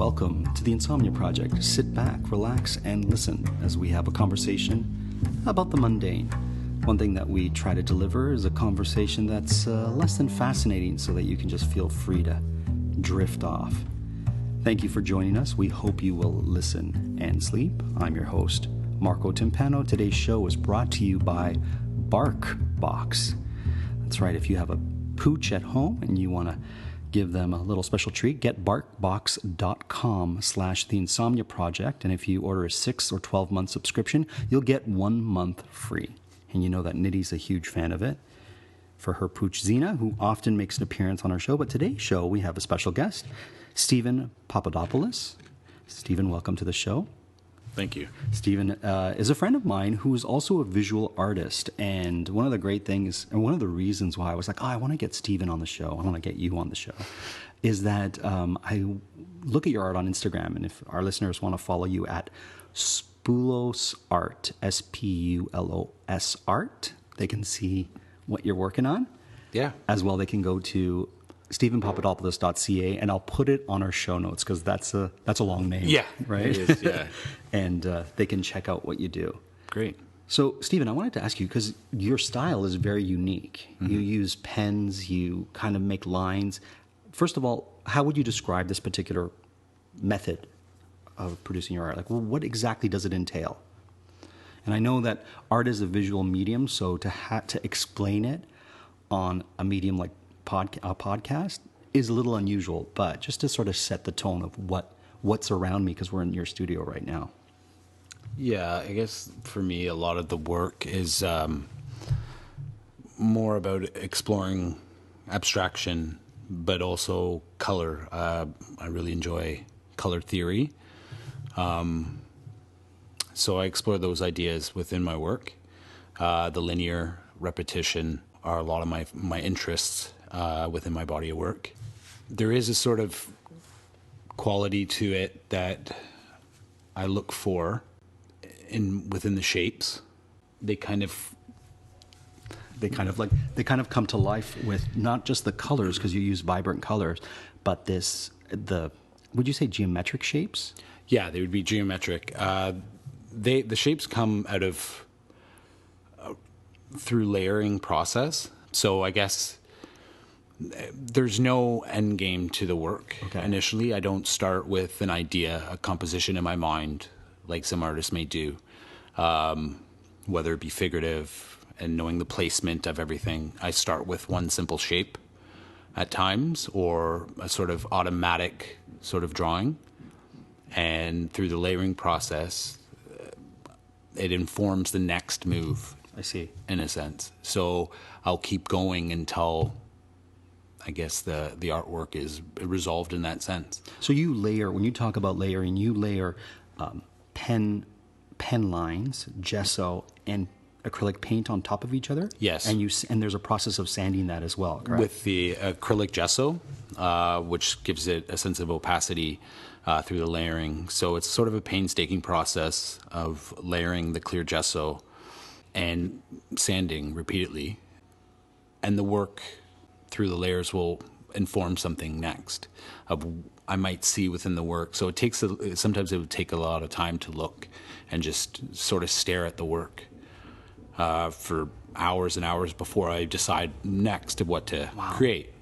welcome to the Insomnia Project. Sit back, relax, and listen as we have a conversation about the mundane. One thing that we try to deliver is a conversation that's less than fascinating so that you can just feel free to drift off. Thank you for joining us. We hope you will listen and sleep. I'm your host, Marco Timpano. Today's show is brought to you by BarkBox. That's right, if you have a pooch at home and you want to give them a little special treat, get barkbox.com/the Insomnia Project. And if you order a 6 or 12-month subscription, you'll get 1 month free. And you know that Nitty's a huge fan of it. For her pooch, Zena, who often makes an appearance on our show. But today's show, we have a special guest, Steve Papadopoulos. Stephen, welcome to the show. Thank you. Stephen is a friend of mine who is also a visual artist. And one of the great things, and one of the reasons why I was like, I want to get Stephen on the show, I want to get you on the show, is that I look at your art on Instagram. And if our listeners want to follow you at Spulos Art, SPULOS Art, they can see what you're working on. Yeah. As well, they can go to stephenpapadopoulos.ca, and I'll put it on our show notes because that's a long name. Yeah. Right? It is, yeah. And they can check out what you do. Great. So, Stephen, I wanted to ask you, because your style is very unique. Mm-hmm. You use pens, you kind of make lines. First of all, how would you describe this particular method of producing your art? Like, well, what exactly does it entail? And I know that art is a visual medium, so to explain it on a medium like a podcast is a little unusual, but just to sort of set the tone of what's around me, because we're in your studio right now. Yeah, I guess for me, a lot of the work is more about exploring abstraction, but also color. I really enjoy color theory. So I explore those ideas within my work. The linear repetition are a lot of my interests within my body of work. There is a sort of quality to it that I look for within the shapes. They kind of come to life with not just the colors, because you use vibrant colors, but would you say geometric shapes? Yeah, they would be geometric. The shapes come out of through layering process. So I guess there's no end game to the work. Okay. Initially, I don't start with an idea, a composition in my mind, like some artists may do, whether it be figurative and knowing the placement of everything. I start with one simple shape at times, or a sort of automatic sort of drawing. And through the layering process, it informs the next move. I see. In a sense. So I'll keep going until, I guess, the artwork is resolved in that sense. So you layer, when you talk about layering, you layer pen lines, gesso, and acrylic paint on top of each other? Yes. And there's a process of sanding that as well, correct? With the acrylic gesso, which gives it a sense of opacity through the layering. So it's sort of a painstaking process of layering the clear gesso and sanding repeatedly. And the work through the layers will inform something next I might see within the work. So sometimes it would take a lot of time to look and just sort of stare at the work for hours and hours before I decide next of what to create.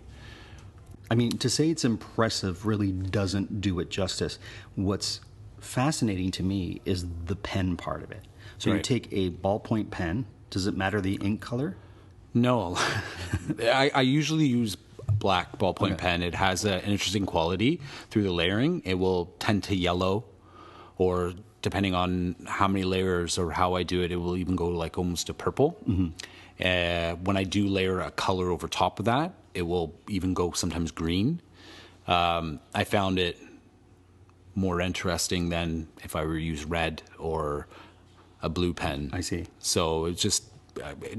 I mean, to say it's impressive really doesn't do it justice. What's fascinating to me is the pen part of it. So You take a ballpoint pen. Does it matter the ink color? No. I usually use black ballpoint pen. It has an interesting quality through the layering. It will tend to yellow, or depending on how many layers or how I do it, it will even go like almost to purple. Mm-hmm. When I do layer a color over top of that, it will even go sometimes green. I found it more interesting than if I were to use red or a blue pen. I see. So it's just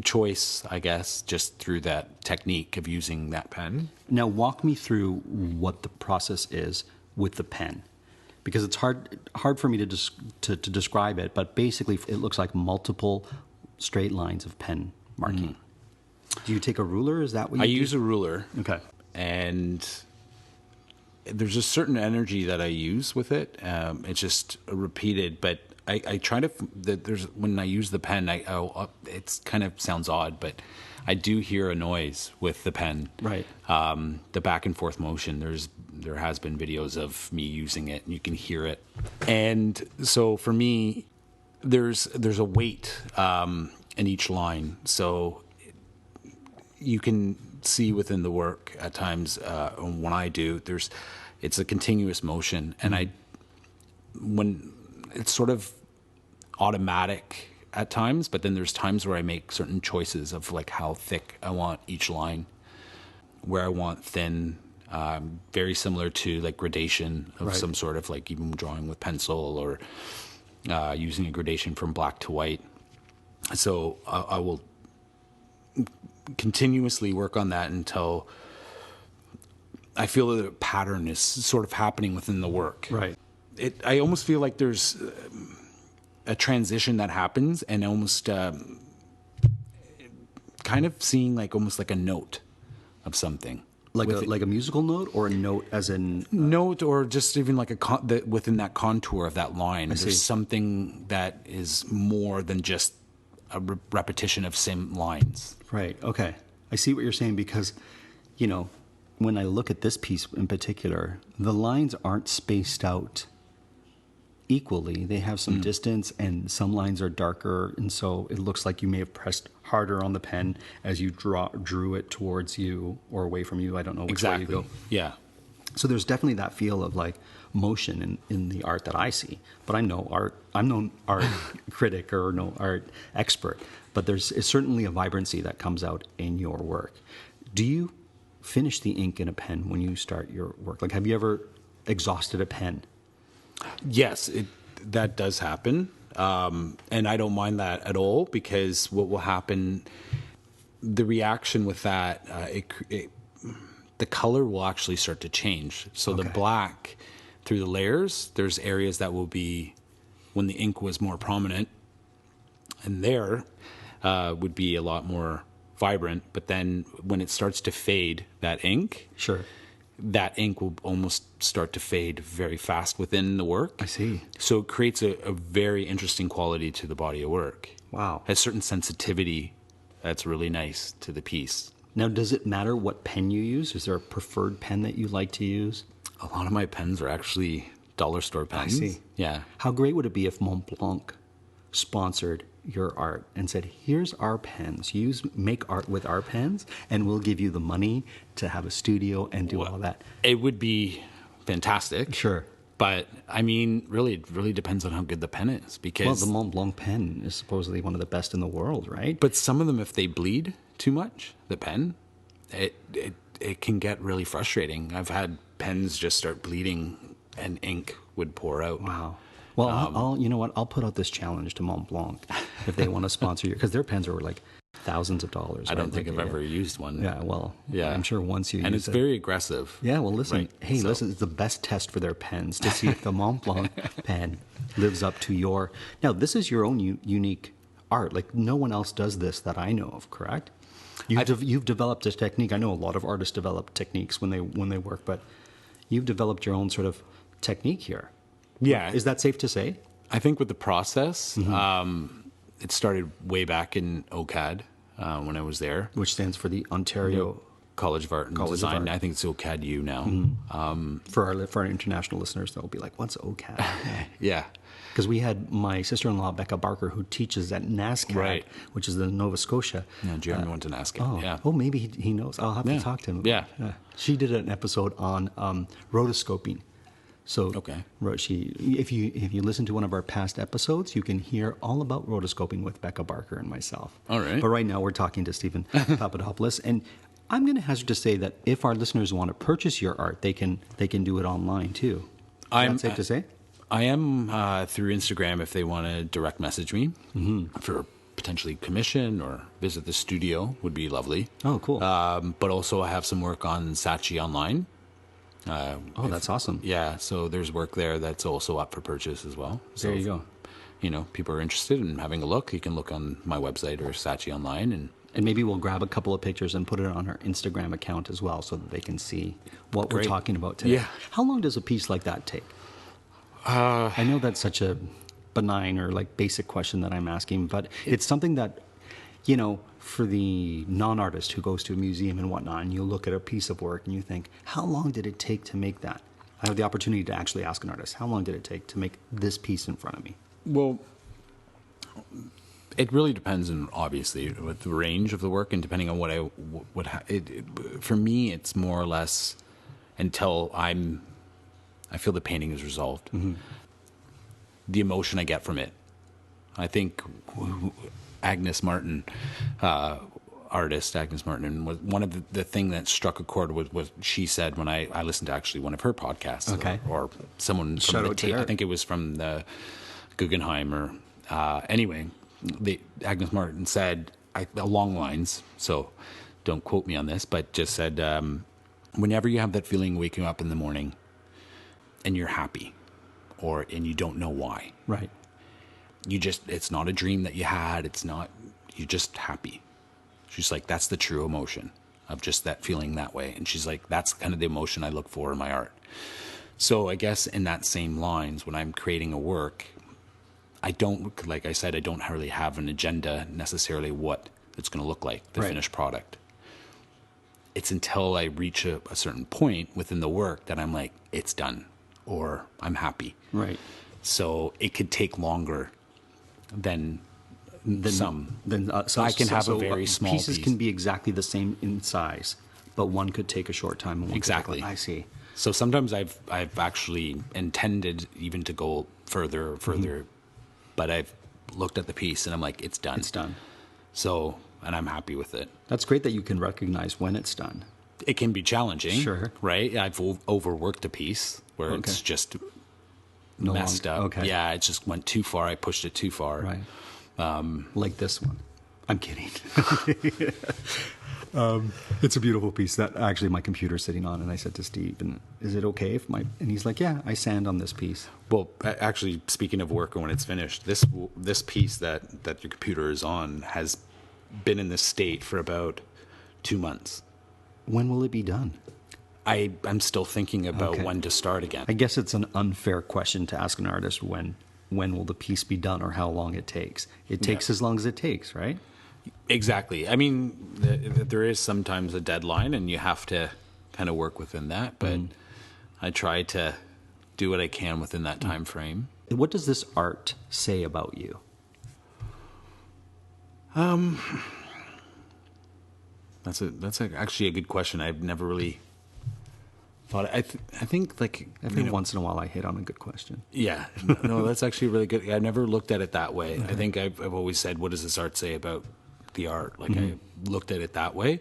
choice, I guess, just through that technique of using that pen. Now walk me through what the process is with the pen, because it's hard for me to describe it, but basically it looks like multiple straight lines of pen marking. Mm-hmm. Do you take a ruler? Is that what you do? I use a ruler. Okay. And there's a certain energy that I use with it. It's just repeated, but I try to. There's when I use the pen, it's kind of sounds odd, but I do hear a noise with the pen. Right. The back and forth motion. There has been videos of me using it, and you can hear it. And so for me, there's a weight in each line, so you can see within the work at times when I do. It's a continuous motion, and when it's sort of automatic at times, but then there's times where I make certain choices of like how thick I want each line, where I want thin, very similar to like gradation of some sort of like even drawing with pencil or using a gradation from black to white. So I will continuously work on that until I feel that a pattern is sort of happening within the work. Right. I almost feel like there's a transition that happens, and almost kind of seeing like almost like a note of something, like a musical note, or a note as in note, or just even like within that contour of that line. There's something that is more than just a repetition of same lines. Right. Okay. I see what you're saying, because, when I look at this piece in particular, the lines aren't spaced out equally. They have some distance, and some lines are darker, and so it looks like you may have pressed harder on the pen as you drew it towards you or away from you. I don't know which way you go. Yeah. So there's definitely that feel of like motion in the art that I see. But I'm no art critic or no art expert. But there's certainly a vibrancy that comes out in your work. Do you finish the ink in a pen when you start your work? Like, have you ever exhausted a pen? Yes, that does happen. And I don't mind that at all, because what will happen, the reaction with that, the color will actually start to change. So the black, through the layers, there's areas that will be, when the ink was more prominent, and there would be a lot more vibrant. But then when it starts to fade, that ink, Sure. that ink will almost start to fade very fast within the work. I see. So it creates a very interesting quality to the body of work. Wow. Has certain sensitivity that's really nice to the piece. Now, does it matter what pen you use? Is there a preferred pen that you like to use? A lot of my pens are actually dollar store pens. I see. Yeah. How great would it be if Mont Blanc sponsored your art and said, here's our pens, make art with our pens, and we'll give you the money to have a studio and do all that? It would be fantastic. Sure. But I mean, really, it really depends on how good the pen is, because Well, the Mont Blanc pen is supposedly one of the best in the world, right? But some of them, if they bleed too much, the pen, it can get really frustrating. I've had pens just start bleeding and ink would pour out. Wow. Well, I'll you know what? I'll put out this challenge to Mont Blanc if they want to sponsor you, because their pens are like thousands of dollars. I don't think I've ever used one. Yeah, well, yeah. I'm sure once you and use it's very aggressive. Yeah, well, listen. Right. Hey, So- listen, it's the best test for their pens to see if the Mont Blanc pen lives up to your. Now, this is your own unique art. Like, no one else does this that I know of, correct? You've developed a technique. I know a lot of artists develop techniques when they work, but you've developed your own sort of technique here. Yeah. Is that safe to say? I think with the process, it started way back in OCAD when I was there. Which stands for the Ontario College of Art and College of Design. Art. I think it's OCAD-U now. For our international listeners, they'll be like, "What's OCAD?" Yeah. Because we had my sister-in-law Becca Barker, who teaches at NASCAD, Right. which is the Nova Scotia. Yeah, Jeremy went to NASCAD. Yeah. Oh, maybe he knows. I'll have to Yeah. talk to him. Yeah. She did an episode on rotoscoping. So Okay. if you listen to one of our past episodes, you can hear all about rotoscoping with Becca Barker and myself. All right. But right now we're talking to Stephen Papadopoulos, and I'm going to hazard to say that if our listeners want to purchase your art, they can do it online too. Is that safe to say? I am through Instagram if they want to direct message me for potentially commission or visit the studio would be lovely. Oh, cool. But also I have some work on Saatchi Online. That's awesome. Yeah, so there's work there that's also up for purchase as well. So There you go. People are interested in having a look, you can look on my website or Saatchi Online and And maybe we'll grab a couple of pictures and put it on our Instagram account as well so that they can see what we're talking about today. Yeah. How long does a piece like that take? I know that's such a benign or like basic question that I'm asking, but it's something that, you know, for the non-artist who goes to a museum and whatnot, and you look at a piece of work and you think, how long did it take to make that? I have the opportunity to actually ask an artist, how long did it take to make this piece in front of me? Well, it really depends on, obviously, with the range of the work and depending on what for me, it's more or less until I feel the painting is resolved. Mm-hmm. The emotion I get from it. I think Agnes Martin, artist Agnes Martin, was one of the thing that struck a chord was what she said when I listened to actually one of her podcasts. Okay. Or someone from the tape. I think it was from the Guggenheim or anyway. Agnes Martin said along lines, so don't quote me on this, but just said, whenever you have that feeling waking up in the morning and you're happy and you don't know why. Right. It's not a dream that you had. You're just happy. She's like, that's the true emotion of just that feeling that way. And she's like, that's kind of the emotion I look for in my art. So I guess in that same lines, when I'm creating a work, I don't, like I said, I don't really have an agenda necessarily what it's going to look like, the finished product. It's until I reach a certain point within the work that I'm like, it's done, or I'm happy. Right. So it could take longer than some. So I can have a very small pieces piece. can be exactly the same in size, but one could take a short time. And one Exactly. I see. So sometimes I've actually intended even to go further, but I've looked at the piece and I'm like, it's done. It's done. So, and I'm happy with it. That's great that you can recognize when it's done. It can be challenging, Sure. right? I've overworked a piece where it's just messed up. Okay. Yeah, it just went too far. I pushed it too far. Right. Like this one. I'm kidding. It's a beautiful piece that actually my computer's sitting on, and I said to Steve, is it okay if and he's like, yeah, I sand on this piece. Well, actually, speaking of work, when it's finished, this piece that your computer is on has been in this state for about 2 months. When will it be done? I'm still thinking about when to start again. I guess it's an unfair question to ask an artist when will the piece be done or how long it takes. It takes as long as it takes, right? Exactly. I mean, there is sometimes a deadline, and you have to kind of work within that. But I try to do what I can within that time frame. What does this art say about you? That's actually a good question. I've never really thought. I think like Every once in a while, I hit on a good question. Yeah, no, that's actually really good. I never looked at it that way. I think I've always said, what does this art say about the art? Like I looked at it that way.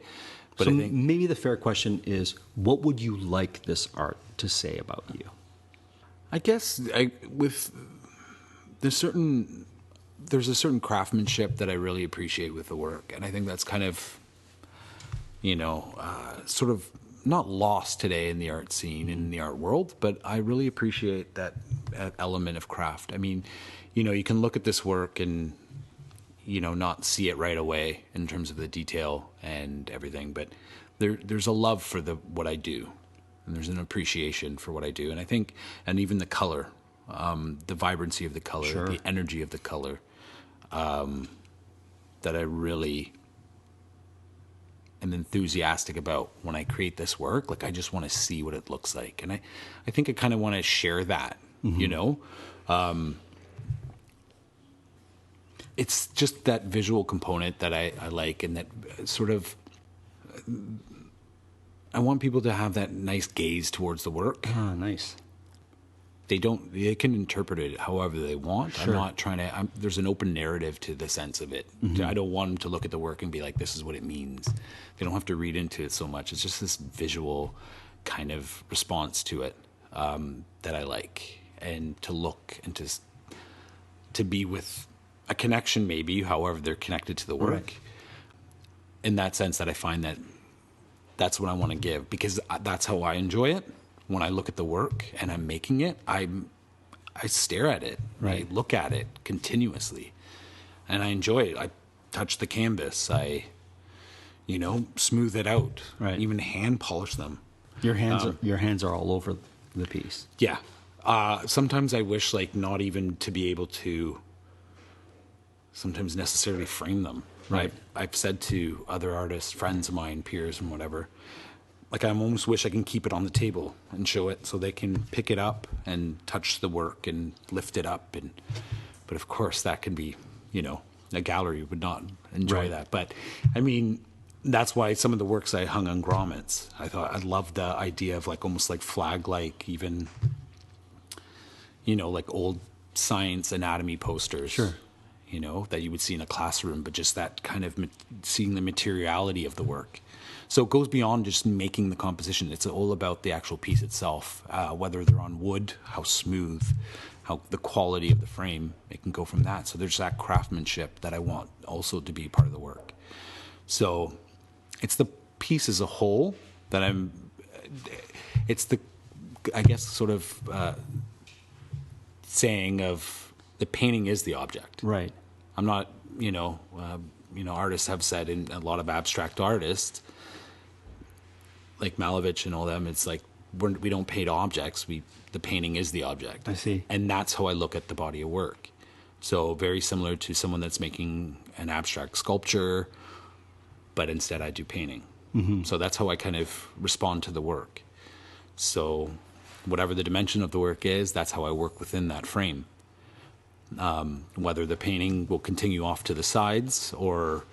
But So I think maybe the fair question is, what would you like this art to say about you? I guess there's a certain craftsmanship that I really appreciate with the work, and I think that's kind of, sort of not lost today in the art scene, in the art world, but I really appreciate that element of craft. I mean, you can look at this work and, not see it right away in terms of the detail and everything, but there's a love for what I do, and there's an appreciation for what I do. And I think, and even the color, the vibrancy of the color, the energy of the color, that I really am enthusiastic about when I create this work. Like, I just want to see what it looks like. And I think I kind of want to share that, it's just that visual component that I like, and that sort of, I want people to have that nice gaze towards the work. Ah, nice. They can interpret it however they want. Sure. I'm not trying to, there's an open narrative to the sense of it. I don't want them to look at the work and be like, this is what it means. They don't have to read into it so much. It's just this visual kind of response to it that I like. And to look and to be with a connection, maybe, however they're connected to the work. Right. In that sense, that I find that's what I want to give, because that's how I enjoy it. When I look at the work and I'm making it, I stare at it. Right. I look at it continuously, and I enjoy it. I touch the canvas. I smooth it out, Right. even hand polish them. Your hands are all over the piece. Yeah. Sometimes I wish, like, not even to be able to sometimes necessarily frame them. Right. I've said to other artists, friends of mine, peers and whatever, like, I almost wish I can keep it on the table and show it so they can pick it up and touch the work and lift it up. But of course that can be, a gallery would not enjoy Right. that. But I mean, that's why some of the works I hung on grommets, I loved the idea of, like, almost like flag-like, even, like old science anatomy posters. Sure. That you would see in a classroom, but just that kind of seeing the materiality of the work. So it goes beyond just making the composition. It's all about the actual piece itself, whether they're on wood, how smooth, how the quality of the frame. It can go from that. So there's that craftsmanship that I want also to be part of the work. So it's the piece as a whole that it's the, I guess, sort of saying of the painting is the object. Right. I'm not, artists have said, in a lot of abstract artists, like Malevich and all them, it's like we don't paint objects. The painting is the object. I see. And that's how I look at the body of work. So very similar to someone that's making an abstract sculpture, but instead I do painting. Mm-hmm. So that's how I kind of respond to the work. So whatever the dimension of the work is, that's how I work within that frame. Whether the painting will continue off to the sides or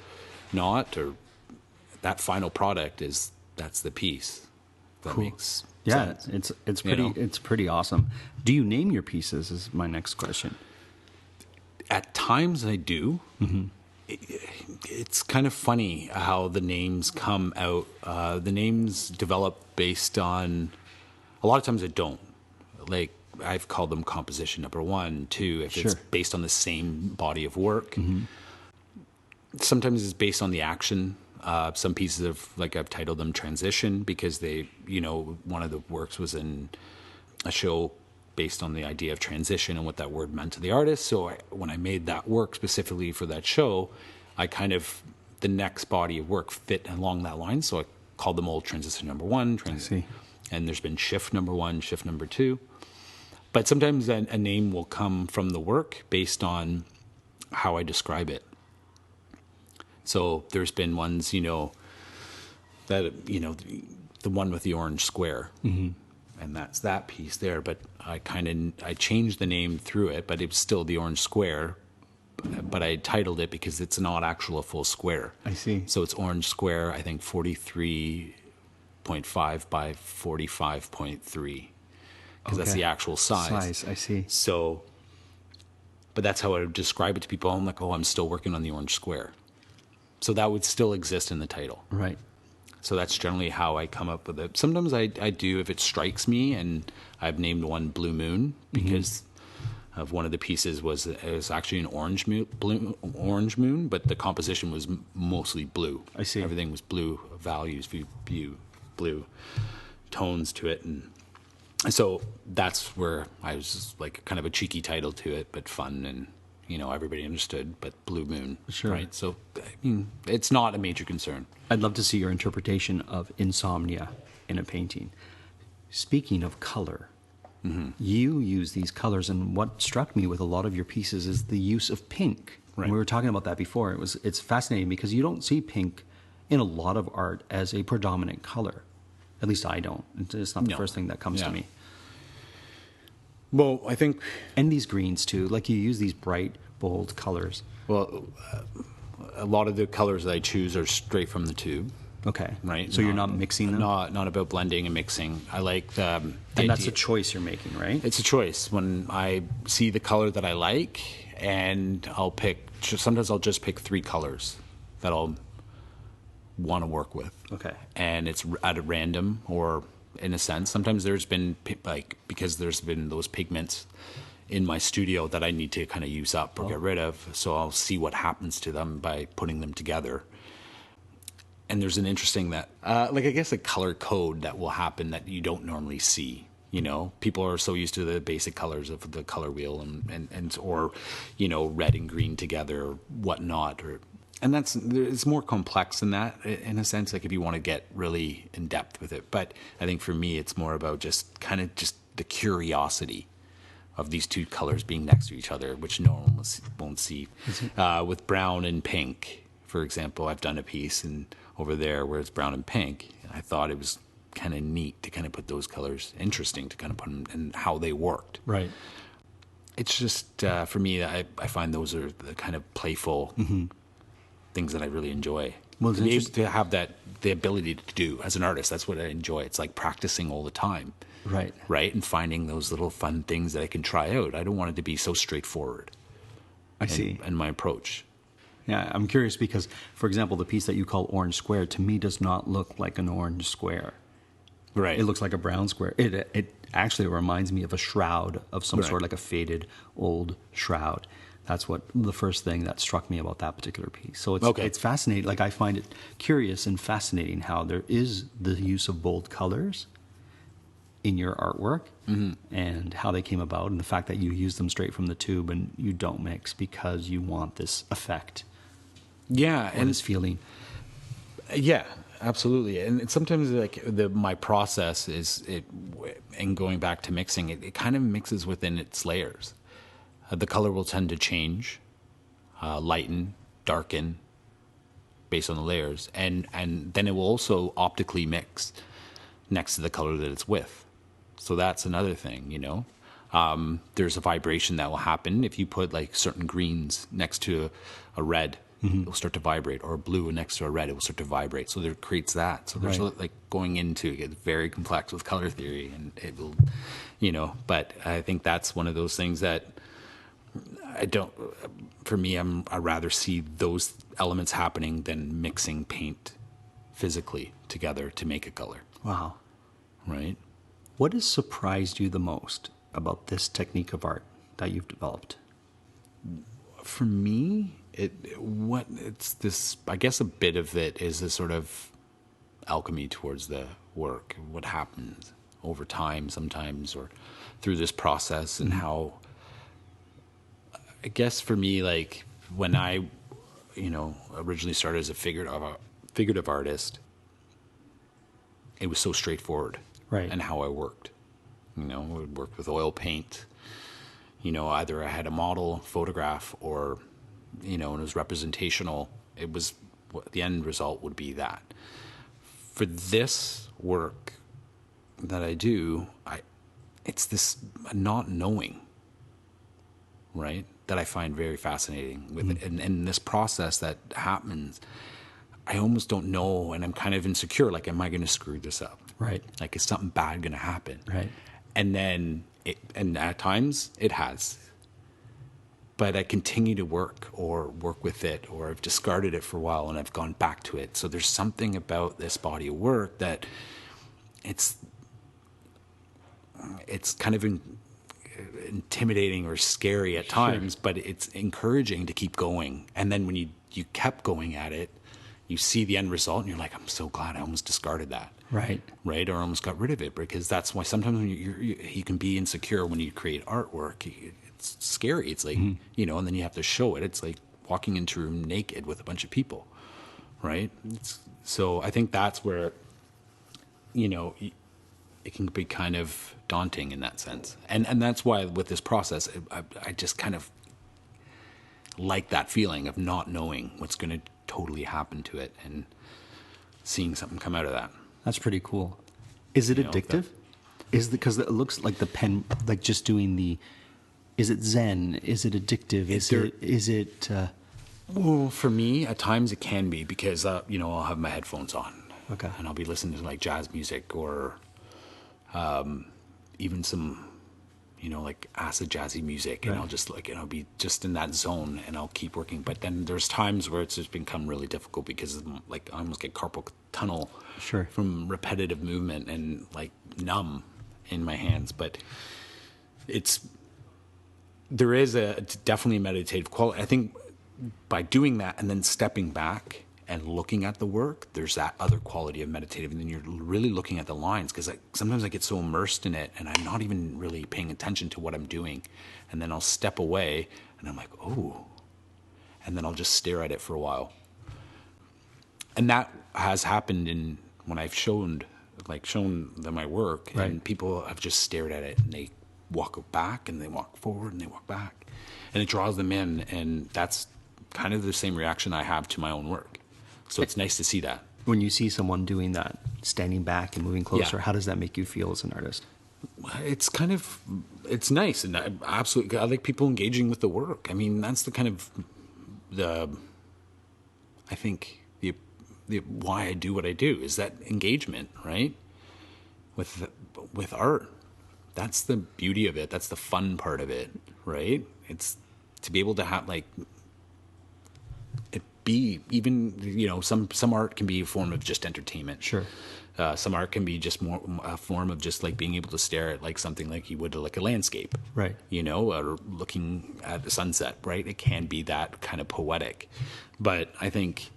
not, or that final product that's the piece. That makes sense. It's pretty it's pretty awesome. Do you name your pieces? Is my next question. At times I do. Mm-hmm. It's kind of funny how the names come out. The names develop based on. A lot of times I don't. Like, I've called them composition number 1, 2, if it's based on the same body of work. Mm-hmm. Sometimes it's based on the action. Some pieces of, like, I've titled them transition because they, one of the works was in a show based on the idea of transition and what that word meant to the artist. So when I made that work specifically for that show, I kind of, the next body of work fit along that line. So I called them all transition number 1. I see. And there's been shift number 1, shift number 2. But sometimes a name will come from the work based on how I describe it. So there's been ones, the one with the orange square. Mm-hmm. And that's that piece there. But I changed the name through it, but it was still the orange square. But I titled it because it's not actual a full square. I see. So it's orange square, I think 43.5 by 45.3. Because that's the actual size. I see. So, but that's how I would describe it to people. I'm like, I'm still working on the orange square. So that would still exist in the title. Right. So that's generally how I come up with it. Sometimes I do, if it strikes me, and I've named one Blue Moon because of one of the pieces was actually an orange moon, but the composition was mostly blue. I see. Everything was blue values, blue tones to it, and so that's where I was just like kind of a cheeky title to it, but fun and, everybody understood, but Blue Moon. Sure. Right. So, it's not a major concern. I'd love to see your interpretation of Insomnia in a painting. Speaking of color, you use these colors, and what struck me with a lot of your pieces is the use of pink. Right. We were talking about that before. It's fascinating because you don't see pink in a lot of art as a predominant color. At least I don't. It's not the first thing that comes to me. Well, I think... And these greens, too. Like, you use these bright, bold colors. Well, a lot of the colors that I choose are straight from the tube. Okay. Right? So you're not mixing them? Not about blending and mixing. I like the And that's a choice you're making, right? It's a choice. When I see the color that I like, and sometimes I'll just pick 3 colors that I'll want to work with. Okay. And it's at a random, or in a sense, sometimes there's been because there's been those pigments in my studio that I need to kind of use up or get rid of. So I'll see what happens to them by putting them together. And there's an interesting I guess a color code that will happen that you don't normally see. People are so used to the basic colors of the color wheel and or, red and green together or whatnot, or and it's more complex than that in a sense, like if you want to get really in depth with it. But I think for me, it's more about just kind of just the curiosity of these two colors being next to each other, which no one won't see. With brown and pink, for example, I've done a piece and over there where it's brown and pink, and I thought it was kind of neat to kind of put those colors, interesting to kind of put them and how they worked. Right. It's just, for me, I find those are the kind of playful things that I really enjoy. Well, to be able to have the ability to do as an artist, that's what I enjoy. It's like practicing all the time. Right. Right. And finding those little fun things that I can try out. I don't want it to be so straightforward. I see. And my approach. Yeah, I'm curious because, for example, the piece that you call orange square to me does not look like an orange square. Right. It looks like a brown square. It actually reminds me of a shroud of some Right. sort, like a faded old shroud. That's what the first thing that struck me about that particular piece. So it's fascinating. Like I find it curious and fascinating how there is the use of bold colors in your artwork and how they came about, and the fact that you use them straight from the tube and you don't mix because you want this effect. Yeah. And this feeling. Yeah, absolutely. And sometimes like my process is and going back to mixing, it kind of mixes within its layers. The color will tend to change, lighten, darken based on the layers. And then it will also optically mix next to the color that it's with. So that's another thing, you know. There's a vibration that will happen if you put like certain greens next to a red. It will start to vibrate, or a blue next to a red, it will start to vibrate. So there creates that. So there's like going into it gets very complex with color theory, and it will, you know. But I think that's one of those things that I don't. For me, I rather see those elements happening than mixing paint physically together to make a color. Wow. Right. What has surprised you the most about this technique of art that you've developed? For me, it's this. I guess a bit of it is a sort of alchemy towards the work. What happens over time, sometimes, or through this process, and how. I guess for me, like when I, originally started as a figurative artist, it was so straightforward, right? And how I worked, I would work with oil paint. Either I had a model photograph or, and it was representational. It was the end result would be that. For this work that I do, it's this not knowing, right? That I find very fascinating with it. And this process that happens, I almost don't know, and I'm kind of insecure. Like, am I going to screw this up? Right. Like, is something bad going to happen? Right. And then, and at times it has. But I continue to work with it, or I've discarded it for a while and I've gone back to it. So there's something about this body of work that it's kind of intimidating or scary at times, sure. But it's encouraging to keep going. And then when you kept going at it, you see the end result and you're like, I'm so glad I almost discarded that. Right. Right. Or almost got rid of it, because that's why sometimes when you can be insecure when you create artwork. It's scary. It's like, and then you have to show it. It's like walking into a room naked with a bunch of people. Right. So I think that's where, it can be kind of daunting in that sense. And that's why with this process, I just kind of like that feeling of not knowing what's going to totally happen to it and seeing something come out of that. That's pretty cool. Is it addictive? Because it looks like the pen, like just doing the, is it zen? Is it addictive? Is it? Well, for me, at times it can be, because, I'll have my headphones on. Okay. And I'll be listening to like jazz music or even some, like acid jazzy music, and right. I'll just I'll be just in that zone and I'll keep working. But then there's times where it's just become really difficult because like I almost get carpal tunnel sure. from repetitive movement and like numb in my hands. But there is definitely a meditative quality. I think by doing that and then stepping back and looking at the work, there's that other quality of meditative, and then you're really looking at the lines, because sometimes I get so immersed in it and I'm not even really paying attention to what I'm doing, and then I'll step away and I'm like, oh, and then I'll just stare at it for a while, and that has happened when I've shown them my work, Right. and people have just stared at it, and they walk back and they walk forward and they walk back, and it draws them in, and that's kind of the same reaction I have to my own work. So it's nice to see that. When you see someone doing that, standing back and moving closer, Yeah. how does that make you feel as an artist? It's nice, and I like people engaging with the work. I mean, that's the kind of I think the why I do what I do is that engagement, right? With art. That's the beauty of it. That's the fun part of it, right? It's to be able to have like it be even, some art can be a form of just entertainment. Sure. Some art can be just more a form of just like being able to stare at like something like you would like a landscape, Right. Or looking at the sunset, right? It can be that kind of poetic, but I think,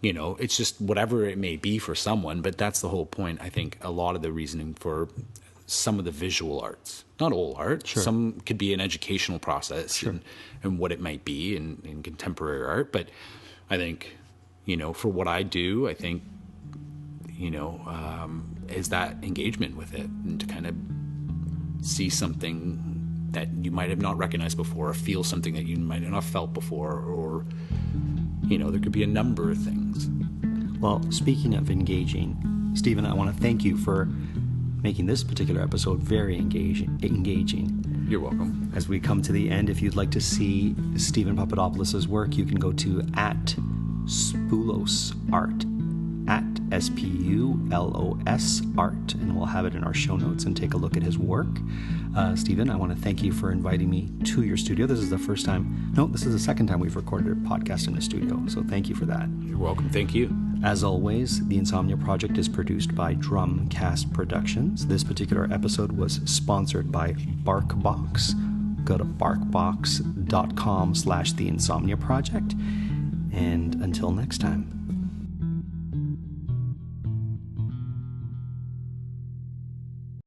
it's just whatever it may be for someone, but that's the whole point. I think a lot of the reasoning for some of the visual arts, not all art, Sure. some could be an educational process Sure. and what it might be in contemporary art. But I think, for what I do, I think, is that engagement with it, and to kind of see something that you might have not recognized before, or feel something that you might have not felt before, or, there could be a number of things. Well, speaking of engaging, Stephen, I want to thank you for making this particular episode very engaging. You're welcome. As we come to the end, if you'd like to see Stephen Papadopoulos' work, you can go to @Spoulos @SPULOS art, and we'll have it in our show notes, and take a look at his work. Stephen, I want to thank you for inviting me to your studio. This is the second time we've recorded a podcast in the studio, so thank you for that. You're welcome. Thank you. As always, the Insomnia Project is produced by Drumcast Productions. This particular episode was sponsored by BarkBox. Go to barkbox.com/The Insomnia Project. And until next time.